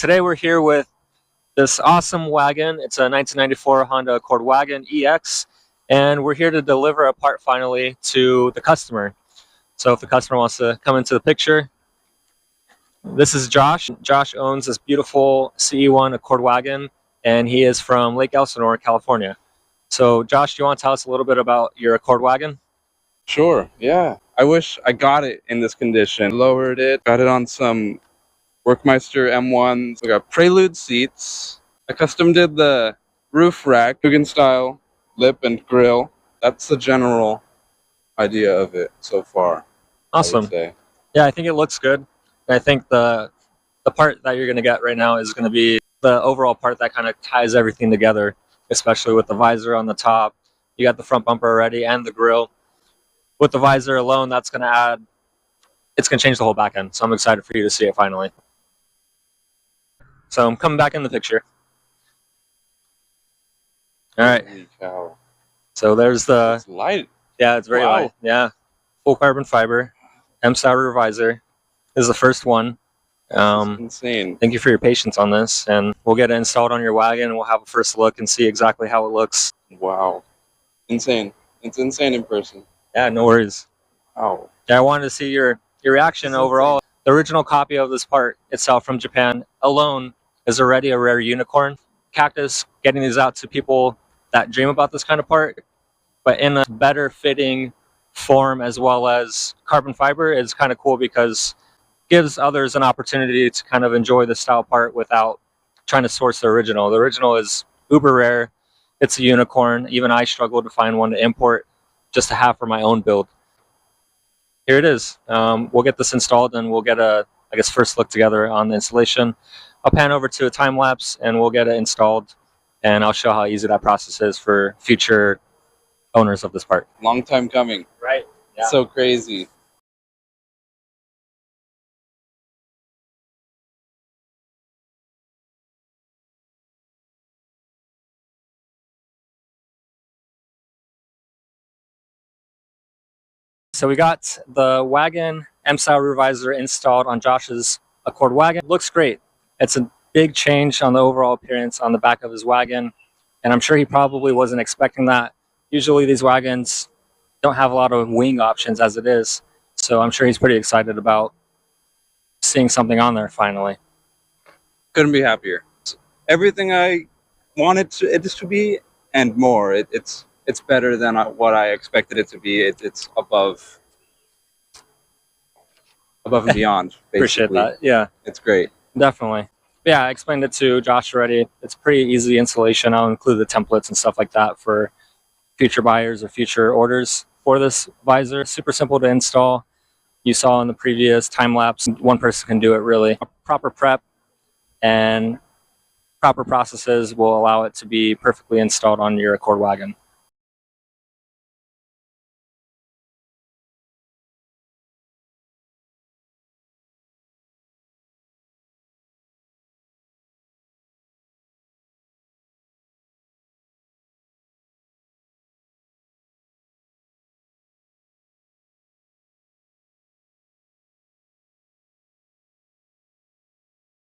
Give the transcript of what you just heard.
Today we're here with this awesome wagon. It's a 1994 Honda Accord Wagon EX, and we're here to deliver a part finally to the customer. So if the customer wants to come into the picture, this is Josh. Josh owns this beautiful CE1 Accord Wagon, and he is from Lake Elsinore, California. So Josh, do you want to tell us a little bit about your Accord Wagon? Sure, yeah. I wish I got it in this condition. Lowered it, got it on some Workmeister M1s. I got Prelude seats. I custom did the roof rack, Dugan style, lip and grill. That's the general idea of it so far. Awesome. Yeah, I think it looks good. I think the part that you're going to get right now is going to be the overall part that kind of ties everything together, especially with the visor on the top. You got the front bumper already and the grill. With the visor alone, that's going to it's going to change the whole back end. So I'm excited for you to see it finally. So I'm coming back in the picture. All right. Holy cow. So there's the... It's light. Yeah, it's very light. Yeah. Full carbon fiber. M-style rear visor. This is the first one. Insane. Thank you for your patience on this. And we'll get it installed on your wagon, and we'll have a first look and see exactly how it looks. Wow. Insane. It's insane in person. Yeah, no worries. Wow. Yeah, I wanted to see your reaction overall. Insane. The original copy of this part itself from Japan alone is already a rare unicorn. Cactus getting these out to people that dream about this kind of part, but in a better fitting form as well as carbon fiber is kind of cool because it gives others an opportunity to kind of enjoy the style part without trying to source the original. The original is uber rare. It's a unicorn. Even I struggled to find one to import just to have for my own build. Here it is. We'll get this installed and we'll get a, I guess, first look together on the installation. I'll pan over to a time lapse and we'll get it installed, and I'll show how easy that process is for future owners of this part. Long time coming. Right. Yeah. So crazy. So we got the wagon M-style rear visor installed on Josh's Accord Wagon. Looks great. It's a big change on the overall appearance on the back of his wagon, and I'm sure he probably wasn't expecting that. Usually these wagons don't have a lot of wing options as it is, so I'm sure he's pretty excited about seeing something on there finally. Couldn't be happier. Everything I wanted it to be and more. It's better than what I expected it to be. It's above and beyond, basically. Appreciate that. Yeah. It's great. Definitely. Yeah, I explained it to Josh already. It's pretty easy installation. I'll include the templates and stuff like that for future buyers or future orders for this visor. Super simple to install. You saw in the previous time lapse, one person can do it really. Proper prep and proper processes will allow it to be perfectly installed on your Accord Wagon.